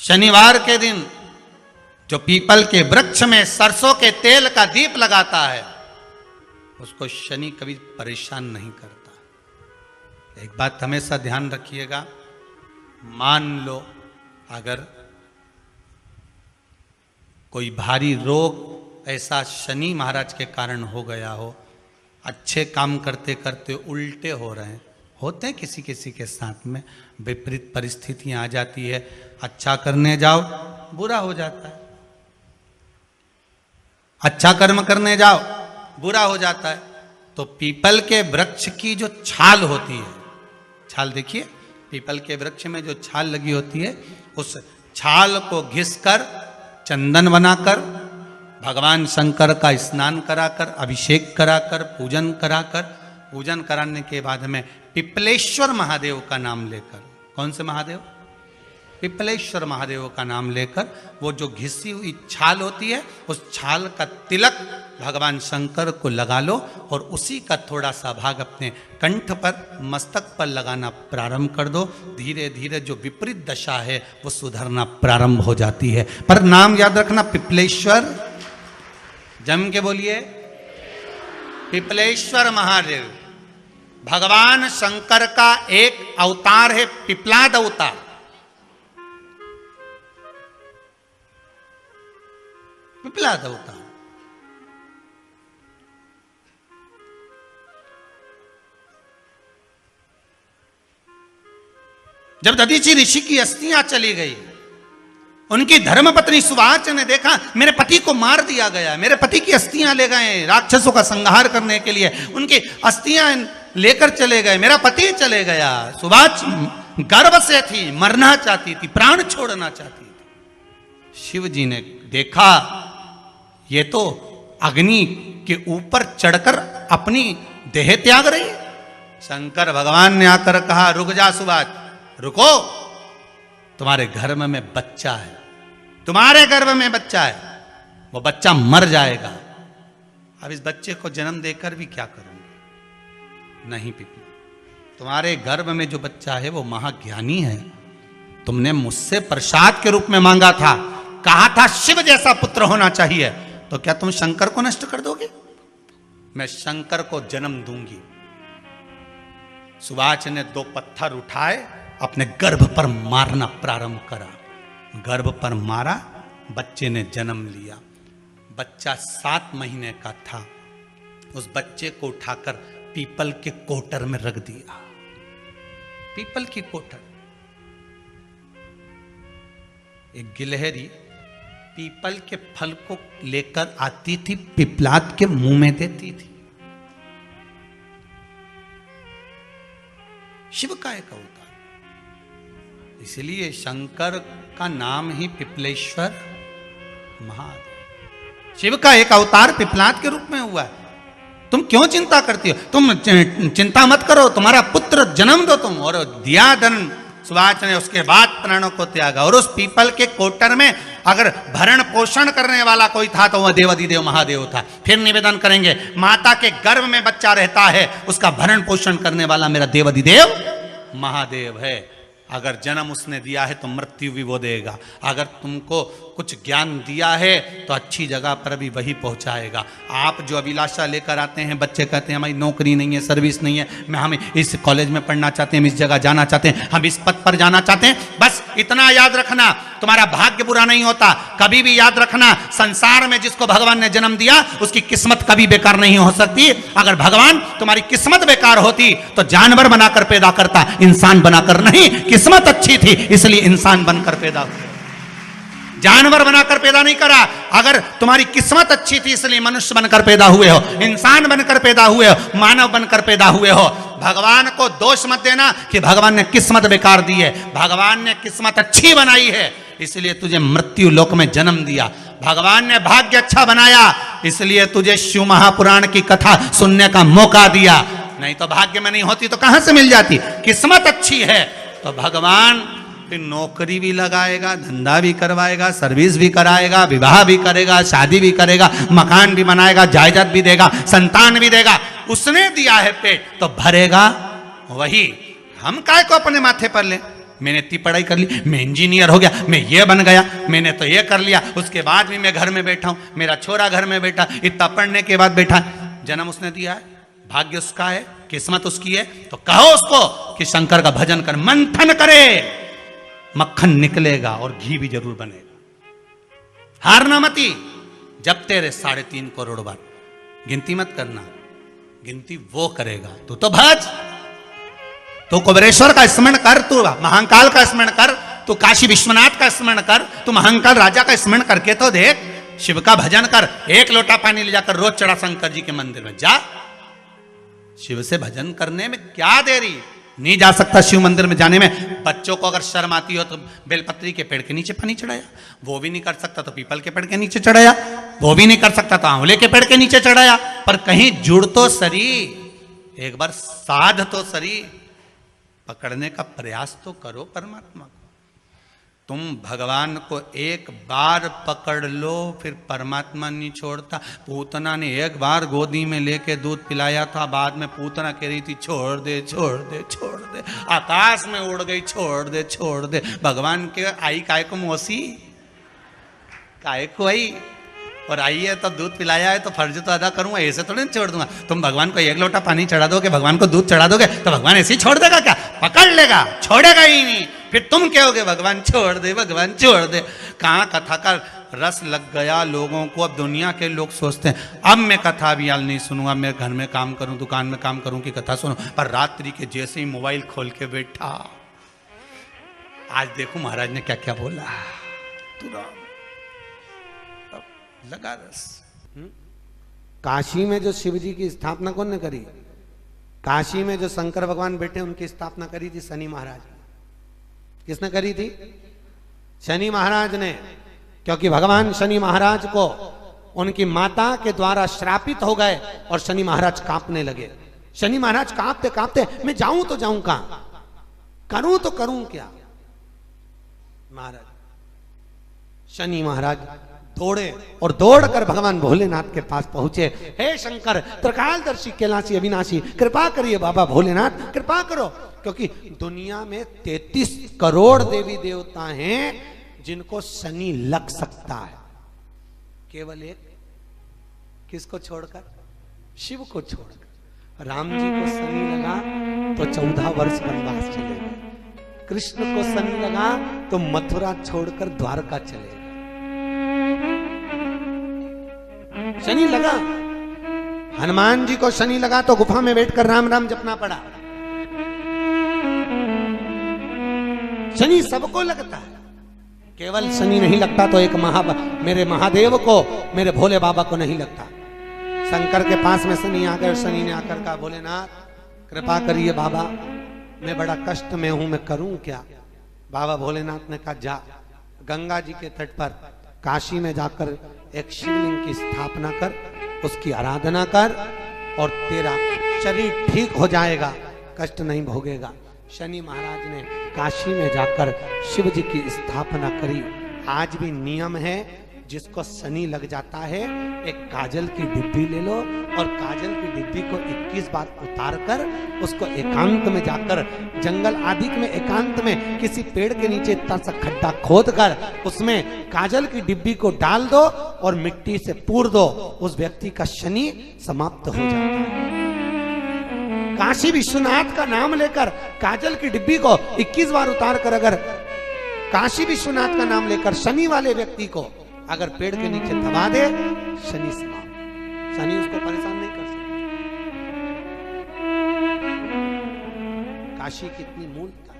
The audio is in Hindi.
शनिवार के दिन जो पीपल के वृक्ष में सरसों के तेल का दीप लगाता है उसको शनि कभी परेशान नहीं करता। एक बात हमेशा ध्यान रखिएगा, मान लो अगर कोई भारी रोग ऐसा शनि महाराज के कारण हो गया हो, अच्छे काम करते करते उल्टे हो रहे हैं, होते हैं किसी किसी के साथ में, विपरीत परिस्थितियां आ जाती है, अच्छा करने जाओ बुरा हो जाता है, अच्छा कर्म करने जाओ बुरा हो जाता है। तो पीपल के वृक्ष की जो छाल होती है, छाल देखिए, पीपल के वृक्ष में जो छाल लगी होती है, उस छाल को घिसकर चंदन बनाकर भगवान शंकर का स्नान कराकर, अभिषेक कराकर, पूजन कराने के बाद में पिपलेश्वर महादेव का नाम लेकर, कौन से महादेव? पिपलेश्वर महादेव का नाम लेकर वो जो घिसी हुई छाल होती है उस छाल का तिलक भगवान शंकर को लगा लो और उसी का थोड़ा सा भाग अपने कंठ पर, मस्तक पर लगाना प्रारंभ कर दो। धीरे धीरे जो विपरीत दशा है वो सुधरना प्रारंभ हो जाती है। पर नाम याद रखना, पिपलेश्वर, जम के बोलिए, पिपलेश्वर महादेव भगवान शंकर का एक अवतार है, पिपलाद अवतार। पिपलाद अवतार जब दधीचि ऋषि की अस्थियां चली गई, उनकी धर्मपत्नी सुवाच ने देखा मेरे पति को मार दिया गया, मेरे पति की अस्थियां ले गए राक्षसों का संहार करने के लिए, उनकी अस्थियां लेकर चले गए, मेरा पति चले गया। सुवाच गर्व से थी, मरना चाहती थी, प्राण छोड़ना चाहती थी। शिव जी ने देखा ये तो अग्नि के ऊपर चढ़कर अपनी देह त्याग रही। शंकर भगवान ने आकर कहा, रुक जा सुवाच, रुको, तुम्हारे गर्भ में बच्चा है, तुम्हारे गर्भ में बच्चा है, वो बच्चा मर जाएगा। अब इस बच्चे को जन्म देकर भी क्या करूंगी? नहीं पिपली, तुम्हारे गर्भ में जो बच्चा है वो महाज्ञानी है, तुमने मुझसे प्रसाद के रूप में मांगा था, कहा था शिव जैसा पुत्र होना चाहिए, तो क्या तुम शंकर को नष्ट कर दोगे? मैं शंकर को जन्म दूंगी। सुवाच ने 2 पत्थर उठाए, अपने गर्भ पर मारना प्रारंभ करा, गर्भ पर मारा, बच्चे ने जन्म लिया। बच्चा 7 महीने का था। उस बच्चे को उठाकर पीपल के कोटर में रख दिया। पीपल की कोटर, एक गिलहरी पीपल के फल को लेकर आती थी, पिपलाद के मुंह में देती थी। शिव का एक अवतार, इसलिए शंकर का नाम ही पिपलेश्वर महादेव। शिव का एक अवतार पिपलाद के रूप में हुआ है। तुम क्यों चिंता करती हो? तुम चिंता मत करो, तुम्हारा पुत्र जन्म दो तुम। और दिया धन, सुवाच ने उसके बाद प्राणों को त्यागा। और उस पीपल के कोटर में अगर भरण पोषण करने वाला कोई था तो वह देवाधिदेव महादेव था। फिर निवेदन करेंगे, माता के गर्भ में बच्चा रहता है, उसका भरण पोषण करने वाला मेरा देवाधिदेव महादेव है। अगर जन्म उसने दिया है तो मृत्यु भी वो देगा। अगर तुमको कुछ ज्ञान दिया है तो अच्छी जगह पर भी वही पहुंचाएगा। आप जो अभिलाषा लेकर आते हैं, बच्चे कहते हैं हमारी नौकरी नहीं है, सर्विस नहीं है, हम इस कॉलेज में पढ़ना चाहते हैं, हम इस जगह जाना चाहते हैं, हम इस पद पर जाना चाहते हैं, बस इतना याद रखना, तुम्हारा भाग्य बुरा नहीं होता। कभी भी याद रखना, संसार में जिसको भगवान ने जन्म दिया उसकी किस्मत कभी बेकार नहीं हो सकती। अगर भगवान तुम्हारी किस्मत बेकार होती तो जानवर बनाकर पैदा करता, इंसान बनाकर नहीं। किस्मत अच्छी थी इसलिए इंसान बनकर पैदा हुआ, जानवर बनाकर पैदा नहीं करा। अगर तुम्हारी किस्मत अच्छी थी इसलिए मनुष्य बनकर पैदा हुए हो, इंसान बनकर पैदा हुए हो, मानव बनकर पैदा हुए हो। भगवान को दोष मत देना कि भगवान ने किस्मत बेकार दी है। भगवान ने किस्मत अच्छी बनाई है इसलिए तुझे मृत्यु लोक में जन्म दिया। भगवान ने भाग्य अच्छा बनाया इसलिए तुझे शिव महापुराण की कथा सुनने का मौका दिया। नहीं तो भाग्य में नहीं होती तो कहां से मिल जाती? किस्मत अच्छी है तो भगवान फिर नौकरी भी लगाएगा, धंधा भी करवाएगा, सर्विस भी कराएगा, विवाह भी करेगा, शादी भी करेगा, मकान भी बनाएगा, जायदाद भी देगा, संतान भी देगा। उसने दिया है पेट तो भरेगा वही। हम काय को अपने माथे पर ले? मैंने इतनी पढ़ाई कर ली, मैं इंजीनियर हो गया, मैं ये बन गया, मैंने तो ये कर लिया, उसके बाद भी मैं घर में बैठा हूं, मेरा छोरा घर में बैठा, इतना पढ़ने के बाद बैठा। जन्म उसने दिया है, भाग्य उसका है, किस्मत उसकी है, तो कहो उसको कि शंकर का भजन कर, मंथन करे, मक्खन निकलेगा और घी भी जरूर बनेगा। हारना मती, जब तेरे 3.5 करोड़ बार, गिनती मत करना, गिनती वो करेगा। तू तो भज, तू कुबेरेश्वर का स्मरण कर, तू महाकाल का स्मरण कर, तू काशी विश्वनाथ का स्मरण कर, तू महाकाल राजा का स्मरण करके तो देख, शिव का भजन कर, 1 लोटा पानी ले जाकर रोज चढ़ा शंकर जी के मंदिर में जा। शिव से भजन करने में क्या देरी, नहीं जा सकता शिव मंदिर में जाने में। बच्चों को अगर शर्म आती हो तो बेलपत्री के पेड़ के नीचे पानी चढ़ाया, वो भी नहीं कर सकता तो पीपल के पेड़ के नीचे चढ़ाया, वो भी नहीं कर सकता तो आंवले के पेड़ के नीचे चढ़ाया। पर कहीं जुड़ तो सरी, एक बार साध तो सरी, पकड़ने का प्रयास तो करो परमात्मा को। तुम भगवान को एक बार पकड़ लो, फिर परमात्मा नहीं छोड़ता। पूतना ने एक बार गोदी में लेके दूध पिलाया था, बाद में पूतना कह रही थी छोड़ दे छोड़ दे छोड़ दे, आकाश में उड़ गई, छोड़ दे छोड़ दे। भगवान के आई काय को मौसी, काय को आई, और आई है तो दूध पिलाया है तो फर्ज तो अदा करूंगा, ऐसे थोड़ी छोड़ दूंगा। तुम भगवान को 1 लोटा पानी चढ़ा दोगे, भगवान को दूध चढ़ा दोगे तो भगवान ऐसे ही छोड़ देगा क्या? पकड़ लेगा, छोड़ेगा ही नहीं। फिर तुम कहोगे भगवान छोड़ दे, भगवान छोड़ दे। कहाँ कथा का रस लग गया लोगों को। अब दुनिया के लोग सोचते हैं अब मैं कथा भी याल नहीं सुनूंगा, मैं घर में काम करूं, दुकान में काम करूं कि कथा सुनूं। पर रात्रि के जैसे ही मोबाइल खोल के बैठा, आज देखो महाराज ने क्या क्या बोला, तुरंत लगा रस। काशी में जो शिव जी की स्थापना कौन ने करी? काशी में जो शंकर भगवान बैठे उनकी स्थापना करी थी शनि महाराज ने। किसने करी थी? शनि महाराज ने। क्योंकि भगवान शनि महाराज को उनकी माता के द्वारा श्रापित हो गए और शनि महाराज कांपने लगे। शनि महाराज कांपते कांपते, मैं जाऊं तो जाऊं कहां, करूं तो करूं क्या। महाराज शनि महाराज दौड़े और दौड़कर भगवान भोलेनाथ के पास पहुंचे। हे शंकर त्रिकालदर्शी कैलाशी अविनाशी, कृपा करिए बाबा भोलेनाथ, कृपा करो। क्योंकि दुनिया में 33 करोड़ देवी देवता हैं जिनको शनि लग सकता है, केवल एक, किसको छोड़कर? शिव को छोड़कर। राम जी को शनि लगा तो 14 वर्ष वनवास चले गए। कृष्ण को शनि लगा तो मथुरा छोड़कर द्वारका चले गए। शनि लगा। हनुमान जी को शनि लगा तो गुफा में बैठकर राम राम जपना पड़ा। शनि सबको लगता है, केवल शनि नहीं लगता तो एक मेरे महादेव को, मेरे भोले बाबा को नहीं लगता। शंकर के पास में शनि आ गए। शनि ने आकर कहा भोलेनाथ कृपा करिए बाबा, मैं बड़ा कष्ट में हूं, मैं करूं क्या? बाबा भोलेनाथ ने कहा जा गंगा जी के तट पर काशी में जाकर एक शिवलिंग की स्थापना कर, उसकी आराधना कर और तेरा शरीर ठीक हो जाएगा, कष्ट नहीं भोगेगा। शनि महाराज ने काशी में जाकर शिव जी की स्थापना करी। आज भी नियम है, जिसको शनि लग जाता है एक काजल की डिब्बी ले लो और काजल की डिब्बी को 21 बार उतार कर उसको एकांत में जाकर, जंगल आदि में एकांत में किसी पेड़ के नीचे इतना सा खड्डा खोद कर उसमें काजल की डिब्बी को डाल दो और मिट्टी से पूर दो, उस व्यक्ति का शनि समाप्त हो जाता है। काशी विश्वनाथ का नाम लेकर काजल की डिब्बी को 21 बार उतार कर अगर काशी विश्वनाथ का नाम लेकर शनि वाले व्यक्ति को अगर पेड़ के नीचे दबा दे, शनि समाप्त, शनि उसको परेशान नहीं कर सकता। काशी कितनी मूलता